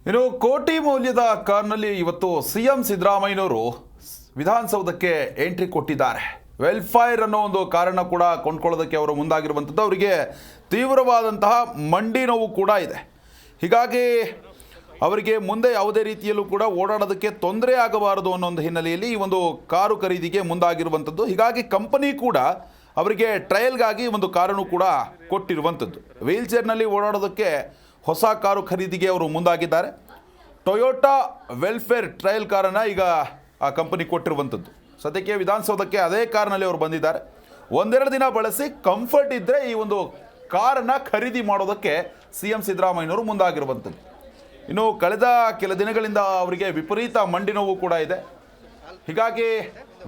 ಇನ್ನು ಕೋಟಿ ಮೌಲ್ಯದ ಕಾರ್ನಲ್ಲಿ ಇವತ್ತು ಸಿಎಂ ಸಿದ್ದರಾಮಯ್ಯನವರು ವಿಧಾನಸೌಧಕ್ಕೆ ಎಂಟ್ರಿ ಕೊಟ್ಟಿದ್ದಾರೆ. ವೆಲ್ಫೇರ್ ಅನ್ನೋ ಒಂದು ಕಾರಣ ಕೂಡ ಕೊಂಡ್ಕೊಳ್ಳೋದಕ್ಕೆ ಅವರು ಮುಂದಾಗಿರುವಂಥದ್ದು. ಅವರಿಗೆ ತೀವ್ರವಾದಂತಹ ಮಂಡಿ ನೋವು ಕೂಡ ಇದೆ. ಹೀಗಾಗಿ ಅವರಿಗೆ ಮುಂದೆ ಯಾವುದೇ ರೀತಿಯಲ್ಲೂ ಕೂಡ ಓಡಾಡೋದಕ್ಕೆ ತೊಂದರೆ ಆಗಬಾರದು ಅನ್ನೋ ಒಂದು ಹಿನ್ನೆಲೆಯಲ್ಲಿ ಈ ಒಂದು ಕಾರು ಖರೀದಿಗೆ ಮುಂದಾಗಿರುವಂಥದ್ದು. ಹೀಗಾಗಿ ಕಂಪನಿ ಕೂಡ ಅವರಿಗೆ ಟ್ರಯಲ್ಗಾಗಿ ಒಂದು ಕಾರನ್ನು ಕೂಡ ಕೊಟ್ಟಿರುವಂಥದ್ದು. ವೀಲ್ ಚೇರ್ನಲ್ಲಿ ಓಡಾಡೋದಕ್ಕೆ ಹೊಸ ಕಾರು ಖರೀದಿಗೆ ಅವರು ಮುಂದಾಗಿದ್ದಾರೆ. ಟೊಯೋಟಾ ವೆಲ್ಫೇರ್ ಟ್ರಯಲ್ ಕಾರನ್ನು ಈಗ ಆ ಕಂಪನಿ ಕೊಟ್ಟಿರುವಂಥದ್ದು. ಸದ್ಯಕ್ಕೆ ವಿಧಾನಸೌಧಕ್ಕೆ ಅದೇ ಕಾರ್ನಲ್ಲಿ ಅವರು ಬಂದಿದ್ದಾರೆ. ಒಂದೆರಡು ದಿನ ಬಳಸಿ ಕಂಫರ್ಟ್ ಇದ್ದರೆ ಈ ಒಂದು ಕಾರನ್ನು ಖರೀದಿ ಮಾಡೋದಕ್ಕೆ ಸಿ ಎಂ ಸಿದ್ದರಾಮಯ್ಯನವರು ಮುಂದಾಗಿರುವಂಥದ್ದು. ಇನ್ನು ಕಳೆದ ಕೆಲ ದಿನಗಳಿಂದ ಅವರಿಗೆ ವಿಪರೀತ ಮಂಡಿ ನೋವು ಕೂಡ ಇದೆ. ಹೀಗಾಗಿ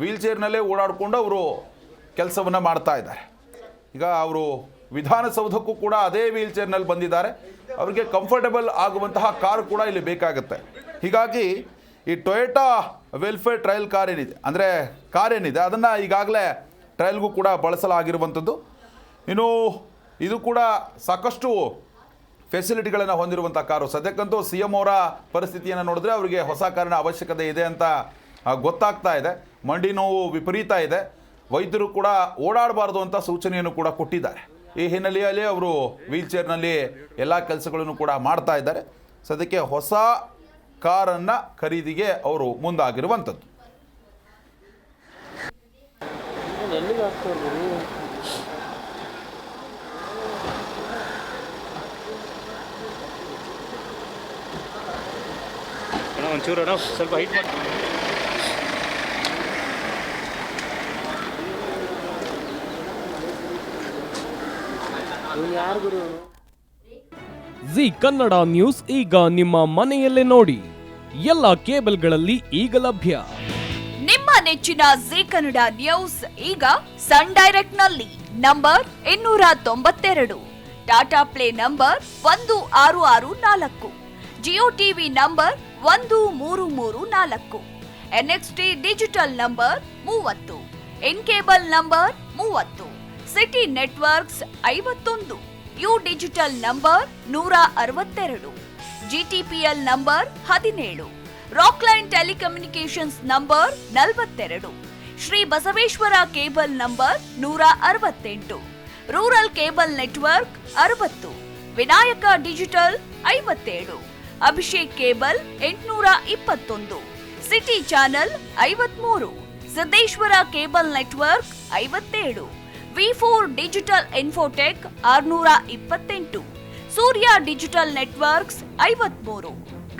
ವೀಲ್ ಚೇರ್ನಲ್ಲೇ ಓಡಾಡಿಕೊಂಡು ಅವರು ಕೆಲಸವನ್ನು ಮಾಡ್ತಾ ಇದ್ದಾರೆ. ಈಗ ಅವರು ವಿಧಾನಸೌಧಕ್ಕೂ ಕೂಡ ಅದೇ ವೀಲ್ ಚೇರ್ನಲ್ಲಿ ಬಂದಿದ್ದಾರೆ. ಅವರಿಗೆ ಕಂಫರ್ಟಬಲ್ ಆಗುವಂತಹ ಕಾರು ಕೂಡ ಇಲ್ಲಿ ಬೇಕಾಗುತ್ತೆ. ಹೀಗಾಗಿ ಈ ಟೊಯೋಟಾ ವೆಲ್ಫೇರ್ ಟ್ರಯಲ್ ಕಾರ್ ಏನಿದೆ ಅದನ್ನು ಈಗಾಗಲೇ ಟ್ರಯಲ್ಗೂ ಕೂಡ ಬಳಸಲಾಗಿರುವಂಥದ್ದು. ಇನ್ನು ಇದು ಕೂಡ ಸಾಕಷ್ಟು ಫೆಸಿಲಿಟಿಗಳನ್ನು ಹೊಂದಿರುವಂಥ ಕಾರು. ಸದ್ಯಕ್ಕಂತೂ ಸಿ ಎಂ ಅವರ ಪರಿಸ್ಥಿತಿಯನ್ನು ನೋಡಿದ್ರೆ ಅವರಿಗೆ ಹೊಸ ಕಾರಿನ ಅವಶ್ಯಕತೆ ಇದೆ ಅಂತ ಗೊತ್ತಾಗ್ತಾ ಇದೆ. ಮಂಡಿ ನೋವು ವಿಪರೀತ ಇದೆ. ವೈದ್ಯರು ಕೂಡ ಓಡಾಡಬಾರ್ದು ಅಂತ ಸೂಚನೆಯನ್ನು ಕೂಡ ಕೊಟ್ಟಿದ್ದಾರೆ. ಈ ಹಿನ್ನೆಲೆಯಲ್ಲಿ ಅವರು ವೀಲ್ ಚೇರ್ನಲ್ಲಿ ಎಲ್ಲ ಕೆಲಸಗಳನ್ನು ಕೂಡ ಮಾಡ್ತಾ ಇದ್ದಾರೆ. ಸದ್ಯಕ್ಕೆ ಹೊಸ ಕಾರನ್ನು ಖರೀದಿಗೆ ಅವರು ಮುಂದಾಗಿರುವಂಥದ್ದು. ಒಂಚೂರು ಸ್ವಲ್ಪ ಹೈಟ್ ಮಾಡಿ. ಜಿ ಕನ್ನಡ ನ್ಯೂಸ್ ಈಗ ನಿಮ್ಮ ಮನೆಯಲ್ಲೇ ನೋಡಿ. ಎಲ್ಲ ಕೇಬಲ್ಗಳಲ್ಲಿ ಈಗ ಲಭ್ಯ. ನಿಮ್ಮ ನೆಚ್ಚಿನ ಜಿ ಕನ್ನಡ ನ್ಯೂಸ್ ಈಗ ಸನ್ ಡೈರೆಕ್ಟ್ ನಲ್ಲಿ number 292, Tata play number 1664, Jio TV number 1334, NXT digital number 30, in cable number 30, city networks 51, U digital number 162, GTPL number 17, Rockline telecommunications number 42, Shri Basaveshwara cable number 168, rural cable network 60, Vinayaka digital 57, Abhishek cable 821, city channel 53, Siddeshwara cable network 57, V4 digital Infotech 628, Surya digital networks 53,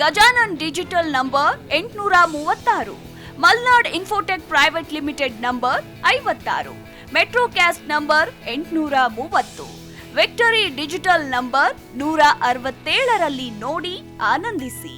Gajanan digital number 836, Malnad Infotech private limited number 56, Metrocast number 830, Victory digital number 167ರಲ್ಲಿ ನೋಡಿ ಆನಂದಿಸಿ.